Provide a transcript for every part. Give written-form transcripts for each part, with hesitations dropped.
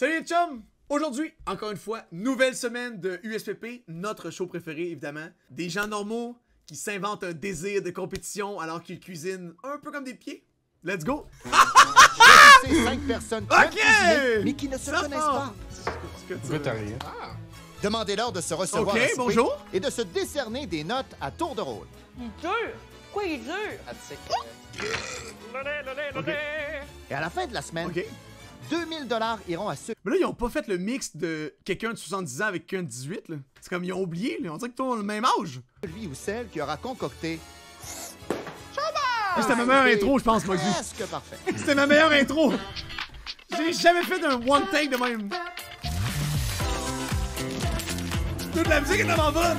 Salut les chums! Aujourd'hui, encore une fois, nouvelle semaine de USPP, notre show préféré évidemment. Des gens normaux qui s'inventent un désir de compétition alors qu'ils cuisinent un peu comme des pieds. Let's go! C'est 5 personnes qui Ok! aiment cuisiner, mais qui ne se Ça connaissent part. pas. Demandez-leur de se recevoir Ok, à souper bonjour. et de se décerner des notes à tour de rôle. Il est dur! Pourquoi il est dur? Et à la fin de la semaine, Ok. 2000 $ iront à ceux Mais là, ils ont pas fait le mix de quelqu'un de 70 ans avec quelqu'un de 18, là. C'est comme ils ont oublié, là. On dirait que tout ont le même âge. lui ou celle qui aura concocté. C'était ma meilleure intro, je pense, moi. Presque parfait. C'était ma meilleure intro. J'ai jamais fait d'un one take de même. Toute la musique est tellement bonne.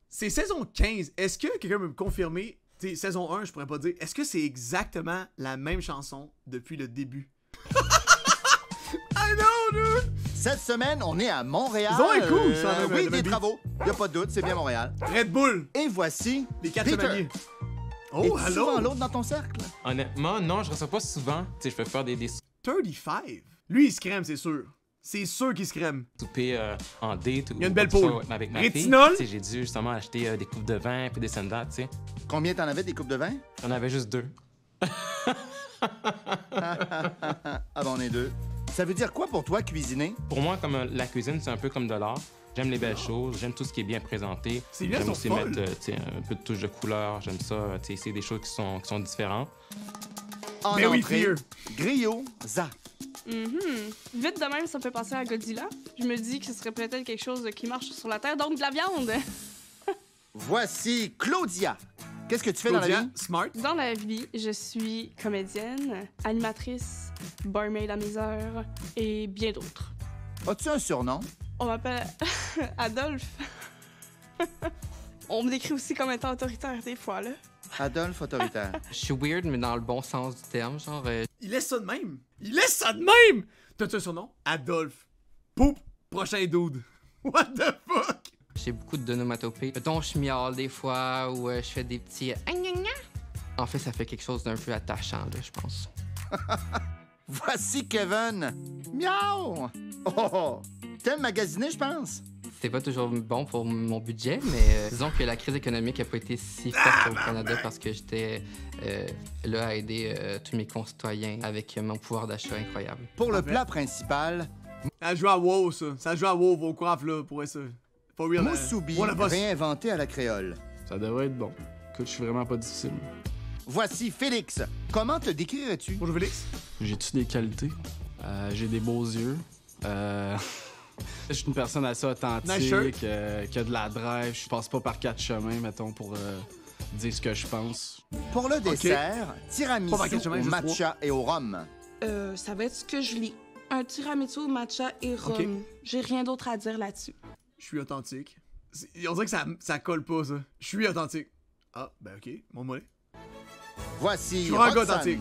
C'est saison 15. Est-ce que quelqu'un peut me confirmer? T'sais, saison 1, je pourrais pas dire. Est-ce que c'est exactement la même chanson depuis le début? I know, dude! Cette semaine, on est à Montréal. Ils ont un coup, ça, le oui, même des beat. travaux. Y a pas de doute, c'est bien Montréal. Red Bull, Et voici les 4 Peter. chevaliers. Oh, Es-tu hello! souvent l'autre dans ton cercle? Honnêtement, non, je reçois pas souvent. Tu sais, je peux faire des 35. Lui, il se crème, c'est sûr. C'est sûr qu'il se crème. soupers en date ou Il y a une belle tout ça, poule. avec ma Rétinol? fille. Tu sais, j'ai dû justement acheter des coupes de vin puis des sandals, tu sais. Combien t'en avais des coupes de vin? J'en avais juste 2. Ah bon, on est deux. Ça veut dire quoi pour toi, cuisiner? Pour moi, comme la cuisine, c'est un peu comme de l'art. J'aime les belles choses, j'aime tout ce qui est bien présenté. C'est bien, J'aime sont aussi folles. mettre tu sais, un peu de touche de couleur, j'aime ça, tu sais, essayer des choses qui sont différentes. En Mais oui, entrée, Fear. Gyoza. Vite de même, ça me fait penser à Godzilla. Je me dis que ce serait peut-être quelque chose qui marche sur la Terre, donc de la viande. Voici Claudia. Qu'est-ce que tu fais dans la Claudia, vie? smart. Dans la vie, je suis comédienne, animatrice, barmaid à mes heures et bien d'autres. As-tu un surnom? On m'appelle Adolphe. On me décrit aussi comme étant autoritaire des fois, là. Adolphe autoritaire. Je suis weird, mais dans le bon sens du terme. Genre, Il laisse ça de même. Il laisse ça de même! T'as-tu un surnom? Adolphe. Poup! Prochain dude. What the fuck? j'ai beaucoup d'onomatopées. Mettons, je miaule des fois ou je fais des petits. En fait, ça fait quelque chose d'un peu attachant, là, je pense. Voici Kevin. Miaou! Oh! T'aimes magasiner, je pense? C'était pas toujours bon pour mon budget, mais disons que la crise économique a pas été si forte au Canada parce que j'étais là à aider tous mes concitoyens avec mon pouvoir d'achat incroyable. Pour le Parfait. plat principal, Ça joue à WoW, ça. Ça joue à WoW, vos coiffes, là, pour ça. For real. Musubi, One of us. réinventé à la créole. Ça devrait être bon. Écoute, je suis vraiment pas difficile. Voici Félix. Comment te décrirais-tu? Bonjour, Félix. J'ai-tu des qualités? J'ai des beaux yeux. Je suis une personne assez authentique, Nice shirt. qui a de la drive. Je passe pas par 4 chemins, mettons, pour dire ce que je pense. Pour le dessert, Pas tiramisu par quel chemin, au juste matcha et au rhum. Ça va être ce que je lis. Un tiramisu, matcha et rhum. Ok. J'ai rien d'autre à dire là-dessus. Je suis authentique. On dirait que ça colle pas, ça. Je suis authentique. Ah, ben ok. Mon mot. Voici Je suis un gars Roxane. authentique.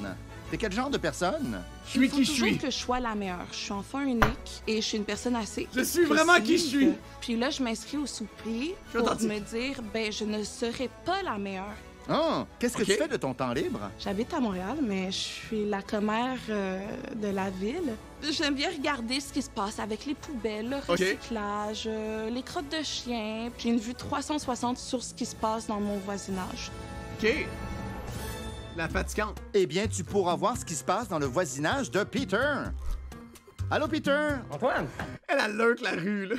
T'es quel genre de personne? Je suis qui je toujours suis. que je sois la meilleure. Je suis enfant unique et je suis une personne assez. Je suis vraiment qui je suis. Puis là, je m'inscris au souper suis pour authentique. me dire, ben, je ne serai pas la meilleure. Oh, qu'est-ce que Ok. tu fais de ton temps libre? J'habite à Montréal, mais je suis la commère de la ville. J'aime bien regarder ce qui se passe avec les poubelles, le recyclage, les crottes de chiens. J'ai une vue 360 sur ce qui se passe dans mon voisinage. Ok. La fatigante. Eh bien, tu pourras voir ce qui se passe dans le voisinage de Peter. Allô, Peter? Antoine! Elle a lurk la rue, là.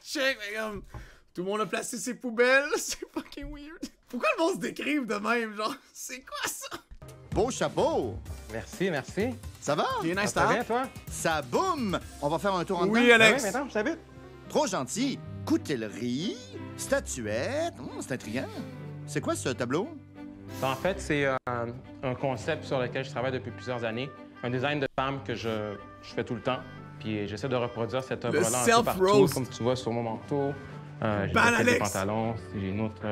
Check, mais comme. Tout le monde a placé ses poubelles. C'est fucking weird. Pourquoi le monde se décrive de même, genre? C'est quoi ça? Beau chapeau! Merci, merci. Ça va? J'ai nice Ça va bien, start. toi? Ça boum! On va faire un tour en Oui, dedans? Alex. Oui, maintenant, je t'habite. Trop gentil. Coutellerie, statuette. C'est intriguant. C'est quoi ce tableau? En fait, c'est un concept sur lequel je travaille depuis plusieurs années. Un design de femme que je fais tout le temps. Puis j'essaie de reproduire cette œuvre-là un peu partout, self-roast. comme tu vois sur mon manteau. J'ai Ban fait des Alex. pantalons. J'ai une autre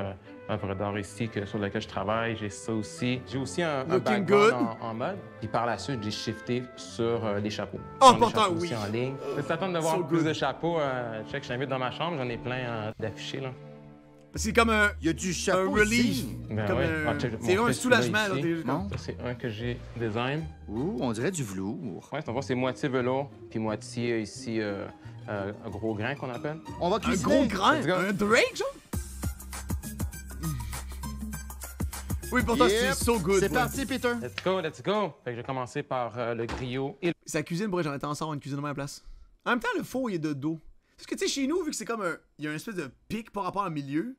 œuvre d'art ici sur laquelle je travaille. J'ai ça aussi. J'ai aussi un Looking background good. en mode. Puis par la suite, j'ai shifté sur les chapeaux. Oh, Je vends des pourtant, chapeaux oui. aussi en ligne. Si t'attends de voir So plus good. de chapeaux, check, je t'invite dans ma chambre. J'en ai plein d'affichés, là. C'est comme un... Il y a du chapeau relief. aussi. Ben Comme ouais. un- Ah, check, c'est mon un fils, soulagement. là, Là, ici. Non? Ça, c'est un que j'ai design. Ouh, on dirait du velours. Ouais, c'est moitié velours, puis moitié ici un gros grain qu'on appelle. On va un cuisiner. gros grain. Let's go. Un Drake, genre? Oui, pour toi, Yep. c'est so good. C'est ouais. parti, Peter. Let's go, let's go! Fait que j'ai commencé par le griot et Sa cuisine, pourrait j'aurais tendance à avoir une cuisine à ma place. En même temps, le four, il est de dos. Parce que, tu sais, chez nous, vu que c'est comme un... Il y a une espèce de pic par rapport au milieu,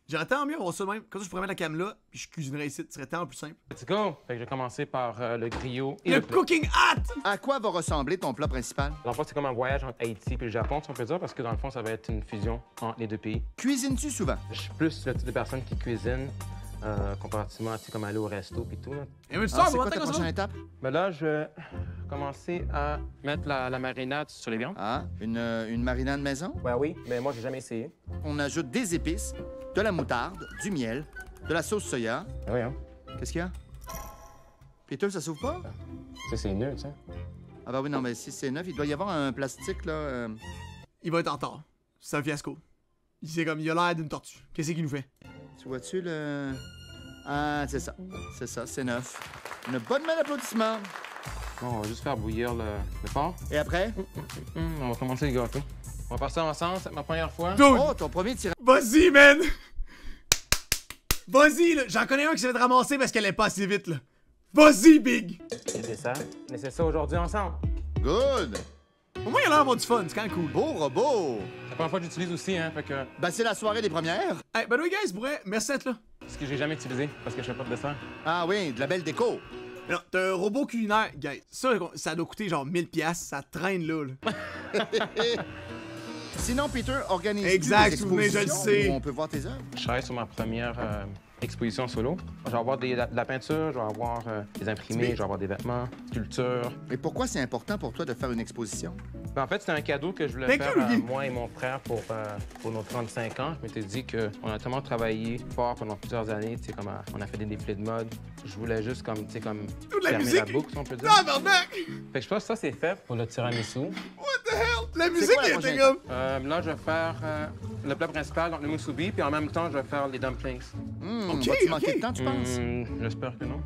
j'aurais tant mieux avoir ça de même. Comme ça, je pourrais mettre la cam là, puis je cuisinerais ici. Ce serait tellement plus simple. let's go! Fait que j'ai commencé par le griot et Le le plat. cooking hat! À quoi va ressembler ton plat principal? Dans le fond, c'est comme un voyage entre Haïti et le Japon, si on peut dire, parce que dans le fond, ça va être une fusion entre les deux pays. Cuisines-tu souvent? Je suis plus le type de personne qui cuisine, comparativement à, tu sais, comme aller au resto puis tout. Là. Et mais tu Ah, sors, c'est quoi bon, ta comme ça? prochaine étape? Mais là, je vais commencer à mettre la marinade sur les viandes. Ah, une marinade maison? Ouais, oui, mais moi, j'ai jamais essayé. On ajoute des épices, de la moutarde, du miel, de la sauce soya. Ah oui, hein? Qu'est-ce qu'il y a? Peter, ça s'ouvre pas? Ça, c'est nul, tu sais. Ah bah oui, non, mais si c'est neuf, il doit y avoir un plastique, là. Il va être en retard. C'est un fiasco. C'est comme, il a l'air d'une tortue. Qu'est-ce qu'il nous fait? Tu vois-tu le... Ah, c'est ça. C'est ça, c'est neuf. Une bonne main d'applaudissement. Bon, on va juste faire bouillir le porc. Et après? On va commencer le gâteau. On va passer ensemble, c'est ma première fois. Dude! Oh, ton premier tirage. Vas-y, man! Vas-y, là! J'en connais un qui s'est fait ramasser parce qu'elle est pas assez vite, là. Vas-y, Big! C'est ça. Mais c'est ça aujourd'hui ensemble. Good! Au moins, il a l'air d'avoir du fun, c'est quand même cool. Beau robot! C'est la première fois que j'utilise aussi, hein, fait que Ben, c'est la soirée des premières. Hey, by the way, guys, merci d'être là. ce que j'ai jamais utilisé parce que je fais pas de dessert. Ah oui, de la belle déco. Mais non, t'as un robot culinaire, guys. Ça doit coûter genre 1000$, ça traîne là. Sinon, Peter, organise Exact, des souvenez, je le expositions sais. où on peut voir tes œuvres. Je travaille sur ma première exposition solo. Je vais avoir de la peinture, je vais avoir des imprimés, je vais avoir des vêtements, sculptures. Et pourquoi c'est important pour toi de faire une exposition? Ben, en fait, c'était un cadeau que je voulais Thank faire you, à Ricky. moi et mon frère pour nos 35 ans. Je m'étais dit qu'on a tellement travaillé fort pendant plusieurs années, tu sais, comme on a fait des défilés de mode. Je voulais juste comme, tu sais, comme Toute la fermer musique. la boucle, si on peut dire. Tabarnak! Fait que je pense que ça, c'est fait pour le tiramisu. What the hell? La musique quoi la était prochaine comme... Là, je vais faire le plat principal, donc le musubi, puis en même temps, je vais faire les dumplings. Ok, Vas-tu manquer ok. de temps, tu penses? J'espère que non.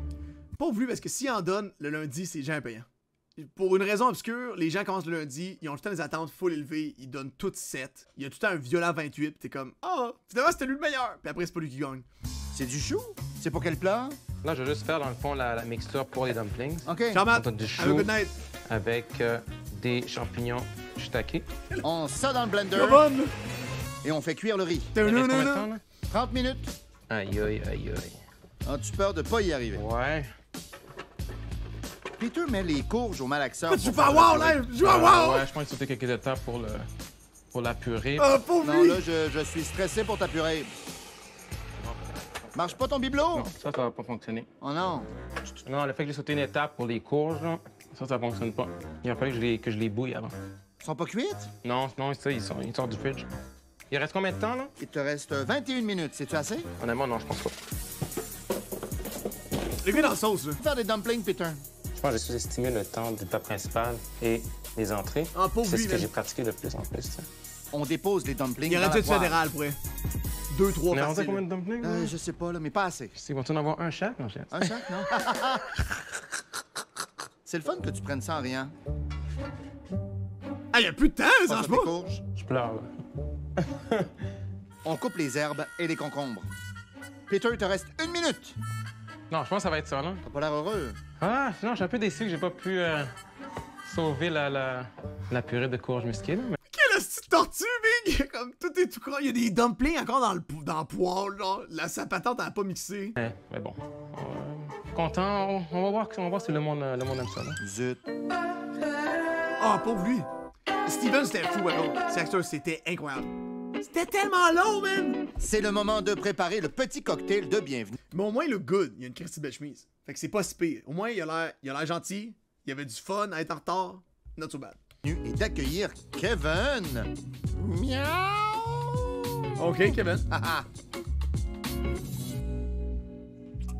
Pas voulu parce que s'ils en donnent le lundi, c'est jamais payant. Pour une raison obscure, les gens commencent le lundi, ils ont tout le temps des attentes full élevées, ils donnent toutes 7. Il y a tout le temps un violent 28, pis t'es comme, ah, finalement c'était lui le meilleur. Puis après, c'est pas lui qui gagne. C'est du chou? C'est pour quel plat? Là, je vais juste faire, dans le fond, la mixture pour les dumplings. OK. Ciao, Matt. On a du Have a chou good night. avec des champignons shiitake. On ça dans le blender Come on! et on fait cuire le riz. Il reste Non, combien de non, temps, non. là? 30 minutes. Aïe, aïe, aïe, aïe. As-tu peur de pas y arriver? Ouais. Peter met les courges au malaxeur. Tu pour fais faire wow, la purée. live! Joue à wow! Ouais, je pense que sauter quelques étapes pour la purée. Ah, pauvre Non, lui! là, je suis stressé pour ta purée. Marche pas ton bibelot? Non, ça va pas fonctionner. Oh non. Non, le fait que j'ai sauté une étape pour les courges, là, ça fonctionne pas. Il a fallu que je les bouille avant. Ils sont pas cuites? Non, ça, ils sortent du fridge. Il reste combien de temps, là? Il te reste 21 minutes. C'est-tu assez? Honnêtement, non, je pense pas. Les gars dans la sauce, là. Faire des dumplings, Peter. Je pense que j'ai sous-estimé le temps du plat principal et les entrées. Ah, pauvre C'est lui, ce que man. j'ai pratiqué de plus en plus, tu sais. On dépose les dumplings Il aurait dans dû la être poêle. fédéral, pour vrai. 2, 3 On est rendu à facile. combien de dumplings? là? Je sais pas, là, mais pas assez. Ils vont-tu en avoir un chaque? Non, j'ai... Un chaque, non? C'est le fun que tu prennes ça en riant. Ah, y'a plus de temps, ça Pas marche sur tes pas! courges. Je pleure, là. On coupe les herbes et les concombres. Peter, il te reste 1 minute. Non, je pense que ça va être ça, là. T'as pas l'air heureux. Ah, non, je suis un peu déçu que j'ai pas pu sauver la purée de courge musquée, là. Mais... Quelle petite tortue, Big! Comme tout est tout croix. Il y a des dumplings encore dans le poêle, genre. Sa patente, elle a pas mixé. Mais bon. Content, on va voir si le monde aime ça, là. Zut. Ah, pauvre lui! Steven, c'était fou, alors. Cet acteur, c'était incroyable. C'était tellement long, man! C'est le moment de préparer le petit cocktail de bienvenue. Mais au moins, le good, il a une Christy belle chemise. Fait que c'est pas si pire. Au moins, il a l'air gentil. Il y avait du fun à être en retard. Not so bad. Et d'accueillir Kevin. Miaou! OK, Kevin. Ah, ah.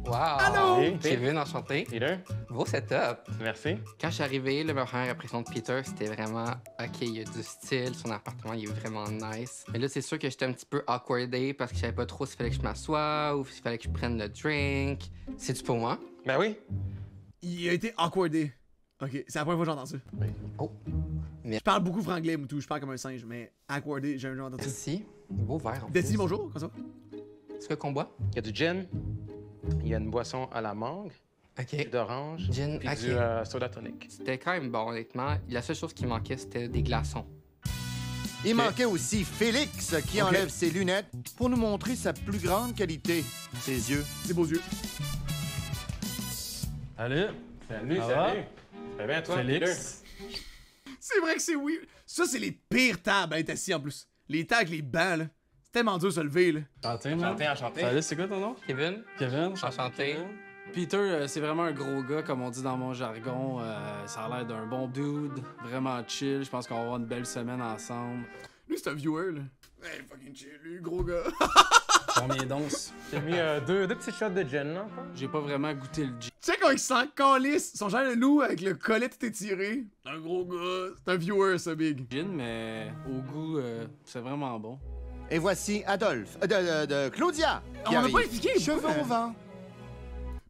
Wow! Allô? Hey, Kevin, enchanté. Peter, Beau setup. merci. Quand je suis arrivé, là, ma première impression de Peter, c'était vraiment OK, il y a du style, son appartement il est vraiment nice. Mais là, c'est sûr que j'étais un petit peu awkwardé parce que je savais pas trop s'il fallait que je m'assoie ou s'il fallait que je prenne le drink. C'est-tu pour moi? Ben oui. Il a été awkwardé. Ok, c'est la première fois que j'entends ça. Oh. Je parle beaucoup franglais, Moutou, je parle comme un singe, mais awkwardé, j'ai jamais entendu ça. Merci. Beau verre. en Destiny, plus. bonjour, comment ça va? C'est quoi qu'on boit? Il y a du gin, il y a une boisson à la mangue, OK. d'orange, Gin, puis ok. du soda tonic. C'était quand même bon, honnêtement. La seule chose qui manquait, c'était des glaçons. Il manquait aussi Félix qui Ok. enlève ses lunettes pour nous montrer sa plus grande qualité, ses yeux. C'est beaux yeux. Allez, Salut, Ça va? salut. Ça va bien, toi, Félix. C'est vrai que c'est weird. Ça, c'est les pires tables à être assis en plus. Les tables avec les bancs, là. C'est tellement dur de se lever, là. Enchanté, Peter? man. Enchanté, enchanté. Salut, c'est quoi ton nom? Kevin? Kevin. Enchanté. Peter, c'est vraiment un gros gars, comme on dit dans mon jargon. Ça a l'air d'un bon dude, vraiment chill. Je pense qu'on va avoir une belle semaine ensemble. Lui, c'est un viewer, là. Hey, fucking chill, lui, gros gars. Combien d'onces? J'ai mis deux petits shots de gin, là, encore. J'ai pas vraiment goûté le gin. Tu sais comment il sent calisse, son genre de loup avec le collet tout étiré. C'est un gros gars. C'est un viewer, ça, Big. Mais au goût, c'est vraiment bon. Et voici Adolphe, de Claudia. qui On n'a arrive. pas expliqué, Cheveux pourquoi? au vent.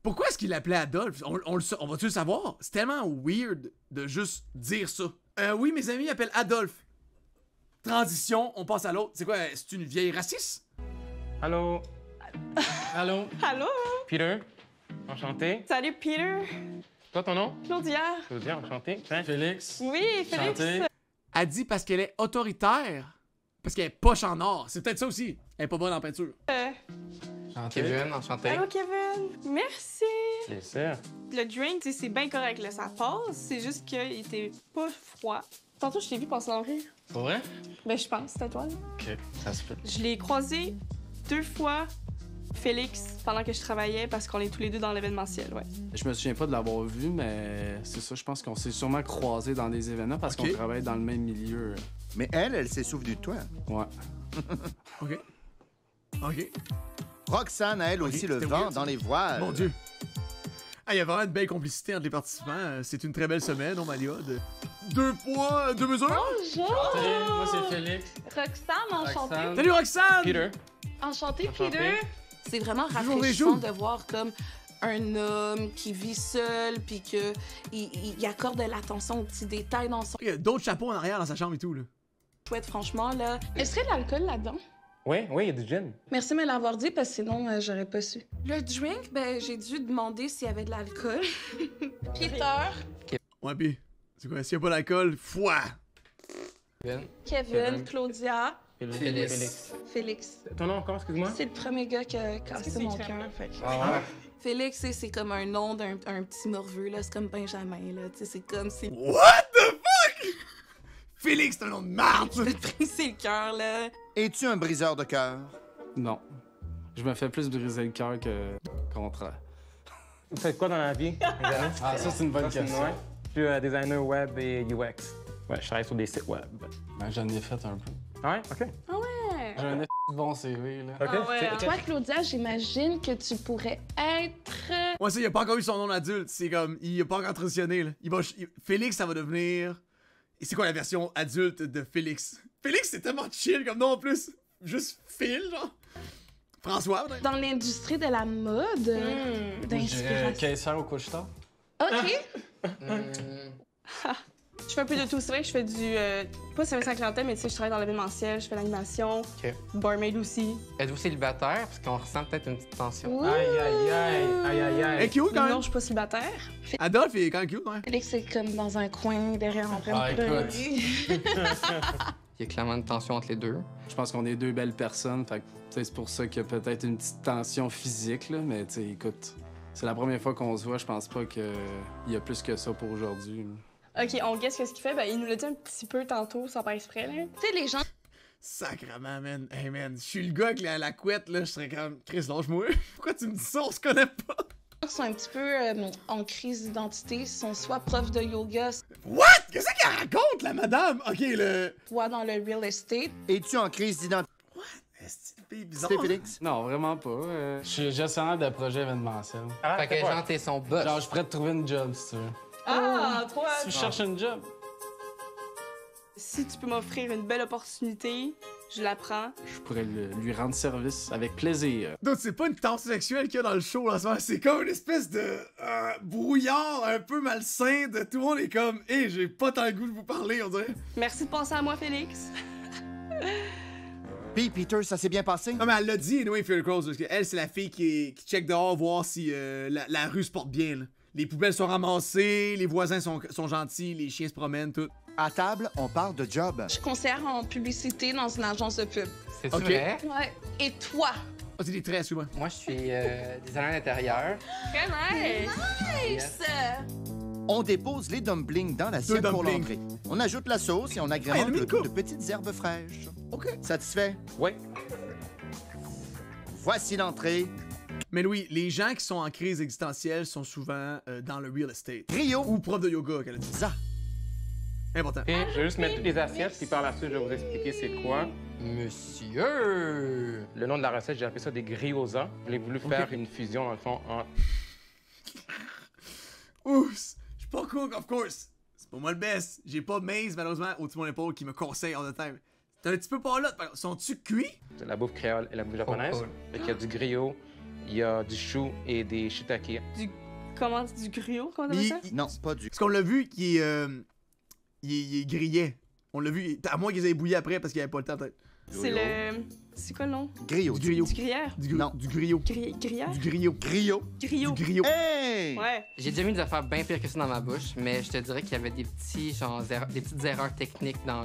Pourquoi est-ce qu'il l'appelait Adolphe? On va-tu le savoir? C'est tellement weird de juste dire ça. Oui, mes amis appellent Adolphe. Transition, on passe à l'autre. C'est quoi? C'est une vieille raciste? Allô, Allô? Allô? Peter. Enchanté. Salut, Peter. Toi, ton nom? Claudia. Claudia, enchanté. Tiens. Félix. Oui, Félix. Enchanté. Elle dit parce qu'elle est autoritaire. Parce qu'elle est poche en or. C'est peut-être ça aussi. Elle est pas bonne en peinture. Enchanté. Kevin, enchanté. Allô, Kevin. Merci. Plaisir. Le drink, tu sais, c'est bien correct, là, ça passe. C'est juste qu'il était pas froid. Tantôt, je t'ai vu passer dans le rire. Pour vrai? Ben, je pense, c'était toi, là. Ok, ça se fait. Je l'ai croisé 2 fois, Félix, pendant que je travaillais, parce qu'on est tous les deux dans l'événementiel, ouais. Je me souviens pas de l'avoir vu, mais c'est ça, je pense qu'on s'est sûrement croisés dans des événements parce Ok. qu'on travaille dans le même milieu. Mais elle s'est souvenue de toi. Ouais. OK. OK. Roxane a elle aussi le c'était vent weird, ça. dans les voiles. Mon Dieu. Ah, il y a vraiment une belle complicité entre les participants. C'est une très belle semaine, Omalia. De 2 poids, 2 mesures. Bonjour! Moi, c'est Félix. Roxane, enchantée. Roxane. Salut, Roxane! Peter. Enchantée, Enchanté. Peter. C'est vraiment Toujours des rafraîchissant joues. de voir comme un homme qui vit seul puis que il accorde de l'attention aux petits détails dans son Il y a d'autres chapeaux en arrière dans sa chambre et tout, là. chouette, franchement, là. Est-ce qu'il y a de l'alcool là-dedans? Oui, oui, il y a du gin. Merci de me l'avoir dit, parce que sinon, j'aurais pas su. Le drink, ben, j'ai dû demander s'il y avait de l'alcool. Peter, Ouais, pis, c'est quoi? S'il y a pas d'alcool, foi! Kevin. Kevin, Kevin. Claudia, Félix. Félix. Ton nom encore, excuse-moi? C'est le premier gars qui a cassé mon cœur, fait que... Ah ouais? Félix, c'est comme un nom d'un petit morveux, là. C'est comme Benjamin, là. Tu sais, c'est comme si... What the fuck? Félix, c'est un nom de marde! Je vais te briser le cœur, là. Es-tu un briseur de cœur? Non. Je me fais plus briser le cœur que le contraire. Vous faites quoi dans la vie? Ah, ça, c'est une bonne question. Ouais. Je suis designer web et UX. Ouais, je travaille sur des sites web. Ben, j'en ai fait un peu. Ah ouais? OK. Ouais. J'ai un bon CV, là. OK. Ah ouais, Ok. Toi, Claudia, j'imagine que tu pourrais être... Ouais, ça, il a pas encore eu son nom d'adulte. C'est comme, il a pas encore transitionné, là. Félix, ça va devenir... Et c'est quoi la version adulte de Félix? Félix, c'est tellement chill comme nom en plus. Juste Phil, genre. François, peut-être? Dans l'industrie de la mode, Je dirais d'inspiration. caissière au couche-tard. OK. Hmm. Je fais un peu de tout. C'est vrai que je fais du... pas service à la clientèle, mais tu sais, je travaille dans l'événementiel, je fais l'animation, OK. barmaid aussi. Êtes-vous célibataire? Parce qu'on ressent peut-être une petite tension. Aïe, aïe, aïe, aïe, aïe, Elle est aïe. cute quand même. Non, je suis pas célibataire. Adolphe, il est quand même cute, ouais. Félix, c'est comme dans un coin, derrière, en train Ah, de pleurer. écoute. Il y a clairement une tension entre les deux. Je pense qu'on est deux belles personnes, fait que tu sais, c'est pour ça qu'il y a peut-être une petite tension physique, là, mais tu sais, écoute, c'est la première fois qu'on se voit, je pense pas qu'il y a plus que ça pour aujourd'hui. OK, on guesse qu'est-ce qu'il fait. Ben, il nous l'a dit un petit peu tantôt, sans pas exprès, là. Tu sais, les gens... Sacrement, man. Hey, man, je suis le gars avec la couette, là. Je serais comme, Chris, lâche-moi. Pourquoi tu me dis ça? On se connaît pas. sont un petit peu en crise d'identité. Ils sont soit profs de yoga, What? Qu'est-ce qu'elle raconte, la madame? Ok, le... soit dans le real estate. Es-tu en crise d'identité? C'est une fille publicité, Félix? Non, vraiment pas. Je suis gestionnaire de projet événementiel. Fait que genre, t'es son boss. Genre, je pourrais te trouver une job, si tu veux. Ah, toi! Si je cherche une job. Si tu peux m'offrir une belle opportunité, je la prends. Je pourrais lui rendre service avec plaisir. Donc, c'est pas une tension sexuelle qu'il y a dans le show là, en ce moment. C'est comme une espèce de brouillard un peu malsain de tout le monde est comme, hé, j'ai pas tant le goût de vous parler, on dirait. Merci de penser à moi, Félix. Puis, Peter, ça s'est bien passé? Non, mais elle l'a dit, anyway, Fear Crows, parce qu'elle, c'est la fille qui check dehors voir si la rue se porte bien, là. Les poubelles sont ramassées, les voisins sont gentils, les chiens se promènent, tout. À table, on parle de job. Je conseillère en publicité dans une agence de pub. C'est Ok. vrai? Ouais. Et toi? Ah, c'est des traits, excuse-moi. Moi, je suis designer d'intérieur. Très nice! Yes. On dépose les dumplings dans l'assiette Deux pour dumplings. l'entrée. On ajoute la sauce et on Ah, agrémente il y en a le une tout coupe. de petites herbes fraîches. OK. Satisfait? Ouais. Voici l'entrée. Mais oui, les gens qui sont en crise existentielle sont souvent dans le real estate. Rio. Ou prof de yoga, qu'elle a dit. Ça. Important. Ok, je vais juste mettre toutes les assiettes, puis par la suite, je vais vous expliquer c'est quoi. Monsieur! Le nom de la recette, j'ai appelé ça des gyoza. J'ai voulu faire une fusion, dans le fond, entre... Ouf, je suis pas cook, of course. C'est pas moi le best. J'ai pas Maze, malheureusement, au-dessus de mon épaule qui me conseille all the time. T'es un petit peu pas là. Sont-tu cuits? la bouffe créole et la bouffe japonaise. Oh, cool. Fait qu'il y a du griot, il y a du chou et des shiitake. Comment du griot? Comment Mais t'appelles ça? Non, pas du... Parce qu'on l'a vu qu'il est, il est grillé. On l'a vu, à moins qu'ils aient bouilli après parce qu'il avait pas le temps peut-être. C'est le... C'est quoi le nom? Griot. Du griot. Du gruyère? Non. Du griot. Gruyère? Du griot. Griot. Griot. Du griot. Hey! Ouais. J'ai déjà mis des affaires bien pires que ça dans ma bouche, mais je te dirais qu'il y avait des petits, genre, des petites erreurs techniques dans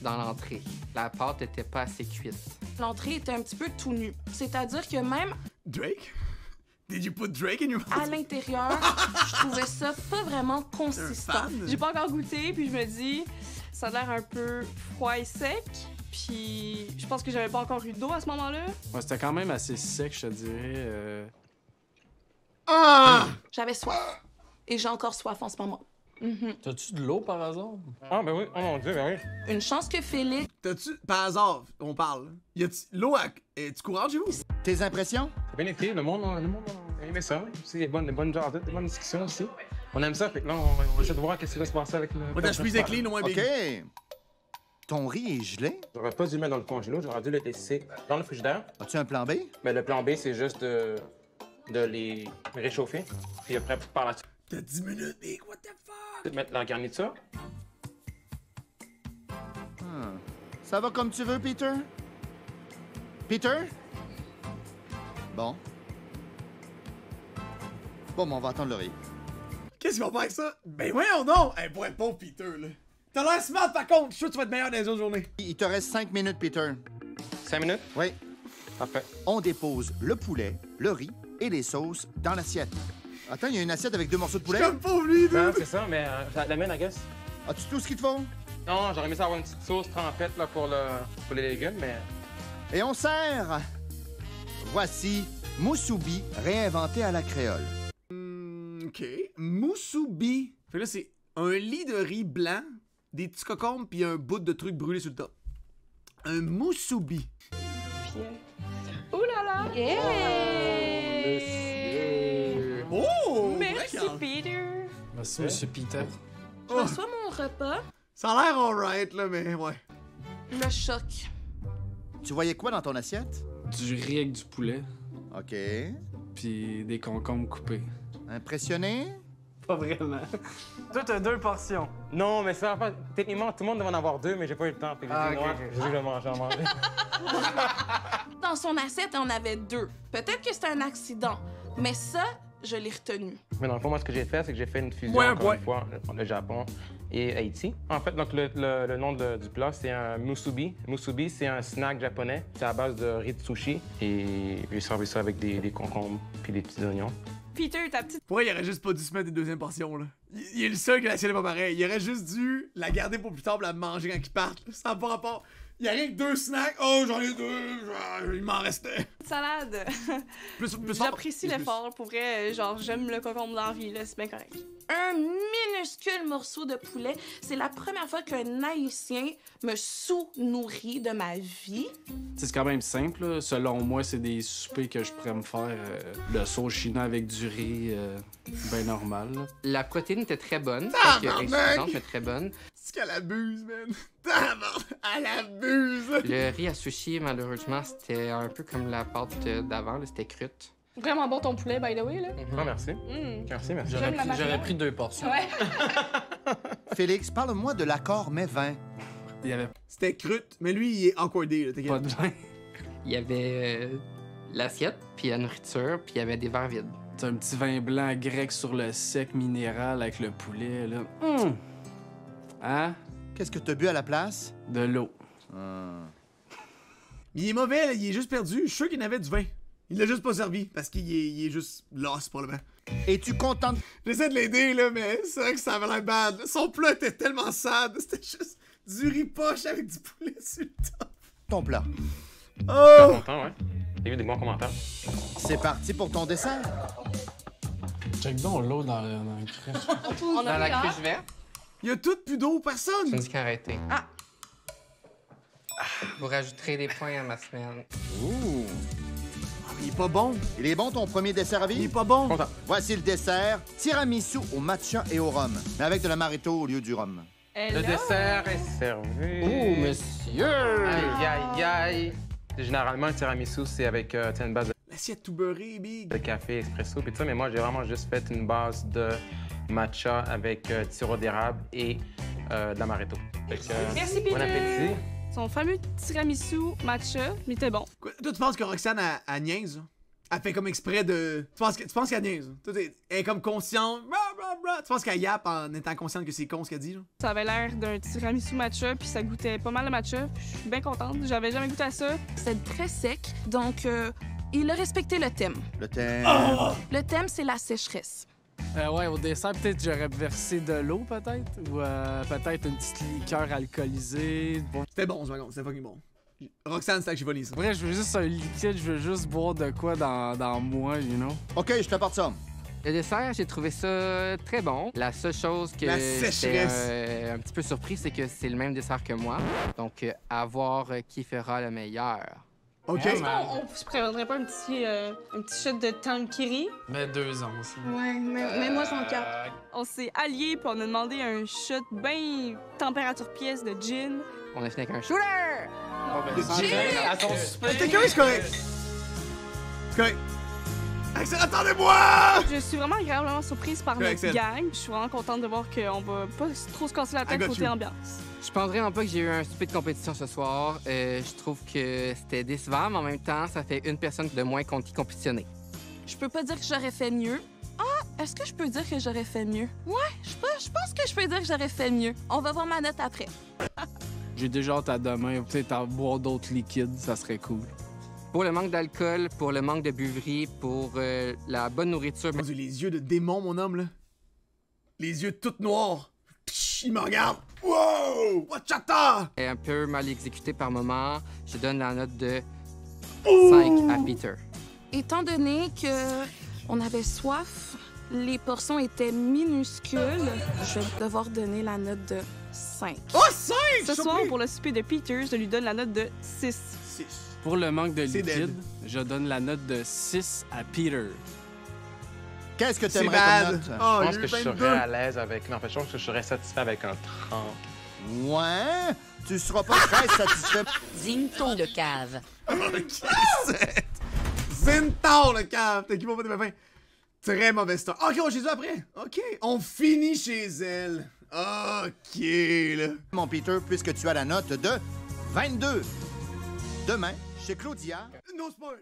l'entrée. La pâte était pas assez cuite. L'entrée était un petit peu tout nue. C'est-à-dire que même Drake? Did you put Drake in your à mouth? l'intérieur, je trouvais ça pas vraiment consistant. fan? J'ai pas encore goûté, puis je me dis, ça a l'air un peu froid et sec. Puis je pense que j'avais pas encore eu d'eau à ce moment-là. Ouais, c'était quand même assez sec, je te dirais. Ah! J'avais soif. Et j'ai encore soif en ce moment. T'as-tu de l'eau par hasard? Ah, ben oui, oh mon Dieu, ben oui. Une chance que Félix... T'as-tu, par hasard, on parle, y a l'eau, est-tu courante chez vous? Tes impressions? C'est bien été, le monde a aimé ça. Aussi, des bonnes jasettes, des bonnes discussions aussi. On aime ça, fait que là, on essaie de voir qu'est-ce qui va se passer avec le... Moi, ta chemise est clean, au moins, OK. big. Ton riz est gelé? J'aurais pas dû le mettre dans le congélo, j'aurais dû le laisser dans le frigidaire. As-tu un plan B? Mais le plan B, c'est juste de les réchauffer. Puis après, par la suite, T'as 10 minutes, big, what the fuck? mettre la garniture. Ça va comme tu veux, Peter? Peter? Bon. Bon, on va attendre le riz. Qu'est-ce qu'ils vont faire avec ça? Ben voyons non! Hey, pour être pauvre, Peter, là. T'as l'air smart, par contre. Je suis sûr que tu vas être meilleur dans les autres journées. Il te reste 5 minutes, Peter. 5 minutes? Oui. Parfait. On dépose le poulet, le riz et les sauces dans l'assiette. Attends, il y a une assiette avec 2 morceaux de poulet. Comme pauvre lui, Non, dude. c'est ça, mais la mienne, I guess. As-tu tout ce qu'il te faut? Non, j'aurais aimé ça avoir une petite sauce trempette là, pour les légumes, mais... Et on sert! Voici Musubi réinventé à la créole. OK. Musubi. Fait que là, c'est un lit de riz blanc, des petits cocombes, puis un bout de truc brûlé sur le top. Un musubi. Puis, ouh là là! Oh! Merci, regarde. Peter! Merci, Monsieur Peter. Je reçois mon repas. Ça a l'air alright, là, mais ouais. Le choc. Tu voyais quoi dans ton assiette? Du riz avec du poulet, OK. puis des concombres coupés. Impressionné? Pas vraiment. Toi, t'as 2 portions. Non, mais ça, en fait, techniquement, tout le monde devait en avoir 2, mais j'ai pas eu le temps. Fait que j'ai dit, ok, ouais, ok. j'ai dit que je vais manger, en manger. Dans son assiette, on avait 2. Peut-être que c'était un accident, mais ça, je l'ai retenu. Mais dans le fond, moi, ce que j'ai fait, c'est que j'ai fait une fusion, Ouais, encore ouais. une fois, entre le Japon et Haïti. En fait, donc, le nom du plat, c'est un musubi. Musubi, c'est un snack japonais. C'est à base de riz de sushi. Et j'ai servi ça avec des concombres puis des petits oignons. Peter, ta petite... Pourquoi il aurait juste pas dû se mettre des deuxièmes portions, là? Il est le seul que l'assiette est pas pareil. Il aurait juste dû la garder pour plus tard pour la manger quand il parte. Ça n'a pas rapport. Il y a rien que 2 snacks. Oh, j'en ai 2. Il m'en restait. salade. Plus fort. J'apprécie l'effort. Pour vrai, genre, j'aime le concombre dans la vie, là, c'est bien correct. un minuscule morceau de poulet. C'est la première fois qu'un Haïtien me sous-nourrit de ma vie. C'est quand même simple, là. Selon moi, c'est des soupers que je pourrais me faire. Le sauce chinois avec du riz, ben normal. Là. La protéine était très bonne. Tabarnak! Insuffisante, mais très bonne. C'est qu'elle abuse, man. Tabarnak, elle abuse. Le riz à sushi, malheureusement, c'était un peu comme la pâte d'avant, là, c'était crute. Vraiment bon ton poulet, by the way, là. Ah, merci. Mm. Merci, merci. J'aime la J'aurais marinade. pris 2 portions. Ouais. Félix, parle-moi de l'accord mets vin. Il y avait C'était crute, mais lui, il est awkwardé, là, t'inquiète. pas de vin. Il y avait l'assiette, puis la nourriture, puis il y avait des verres vides. C'est un petit vin blanc grec sur le sec minéral avec le poulet, là. Hein? Qu'est-ce que t'as bu à la place? De l'eau. Il est mauvais, là, il est juste perdu. Je suis sûr qu'il en avait du vin. Il l'a juste pas servi, parce qu'il est juste lost, probablement. Es-tu contente? J'essaie de l'aider, là, mais c'est vrai que ça avait l'air bad. Son plat était tellement sad. C'était juste du riz poche avec du poulet sur le top. Ton plat. Je Oh! suis content, ouais. J'ai eu des bons commentaires. C'est parti pour ton dessert. Check donc l'eau dans le crèche. On Dans la cruche verte, Il y a tout plus d'eau, je me personne! dis qu'arrêter. Ah. Vous rajouterez des points à ma semaine. Ouh. Il est pas bon. Il est bon ton premier dessert à Il est vie? pas bon. Content. Voici le dessert. Tiramisu au matcha et au rhum. Mais avec de l'amaretto au lieu du rhum. Le dessert est servi. Oh, monsieur! Aïe, aïe, aïe. Généralement, le tiramisu, c'est avec une base L'assiette tout beurrée, big. de café, espresso, puis tout ça, mais moi, j'ai vraiment juste fait une base de matcha avec sirop d'érable et de l'amaretto. Fait que, Merci, Peter. bon appétit. Son fameux tiramisu matcha, mais t'es bon. Quoi, toi, tu penses que Roxane, elle niaise? Là? Elle fait comme exprès de... Tu penses qu'elle niaise? Toi, elle est comme consciente. Blah, blah, blah. Tu penses qu'elle yappe en étant consciente que c'est con ce qu'elle dit? Là? Ça avait l'air d'un tiramisu matcha, puis ça goûtait pas mal le matcha. Puis je suis bien contente. J'avais jamais goûté à ça. C'est très sec, donc il a respecté le thème. Le thème. Le thème, c'est la sécheresse. Ouais, au dessert, peut-être j'aurais versé de l'eau, peut-être. Ou peut-être une petite liqueur alcoolisée. Bon. C'était bon, ce wagon. C'était fucking bon. Roxane, c'est que j'ai volé ça. Après, je veux juste un liquide, je veux juste boire de quoi dans moi, you know? OK, je t'apporte ça. Le dessert, j'ai trouvé ça très bon. La seule chose que La j'étais sécheresse. un petit peu surpris, c'est que c'est le même dessert que moi. Donc, à voir qui fera le meilleur. OK. On se prendrait pas un petit shot de tankiri? Mais 2 ans aussi. Ouais, mais moi, son cap. On s'est alliés, puis on a demandé un shot bien température pièce de gin. On a fini avec un shooter! À ton souper. Quelqu'un, c'est correct. C'est correct. Axel, attendez-moi! Je suis vraiment agréablement surprise par Ouais, notre excellent. gang. Je suis vraiment contente de voir qu'on va pas trop se casser la I tête got côté you. ambiance. Je pense vraiment pas que j'ai eu un souper de compétition ce soir. Je trouve que c'était décevant, mais en même temps, ça fait une personne de moins contre qui compétitionner. Je peux pas dire que j'aurais fait mieux. Ah, est-ce que je peux dire que j'aurais fait mieux? Ouais, je pense que je peux dire que j'aurais fait mieux. On va voir ma note après. J'ai déjà hâte à demain, peut-être à boire d'autres liquides, ça serait cool. Pour le manque d'alcool, pour le manque de buverie, pour la bonne nourriture, Mon Dieu, les yeux de démon, mon homme, là. Les yeux tout noirs. Psh, il me regarde. Wow! Wachata! est un peu mal exécuté par moment, je donne la note de 5 à Peter. Étant donné que on avait soif, les portions étaient minuscules, je vais devoir donner la note de 5. Oh, 5! Ce soir, pour le souper de Peter, je lui donne la note de 6. 6. Pour le manque de C'est liquide, dead. je donne la note de 6 à Peter. Qu'est-ce que C'est t'aimerais comme bad. note? Oh, Je pense il y a que eu je 22. serais à l'aise avec... Non, en fait, je pense que je serais satisfait avec un 30. Ouais. Tu seras pas très satisfait. Zinton de cave. Zinton, le cave! T'as qui va pas de ma fin? Très mauvais start. Ok, on chez eux après. Ok, on finit chez elle. Ok, là. Mon Peter, puisque tu as la note de 22. Demain, chez Claudia. No spoil.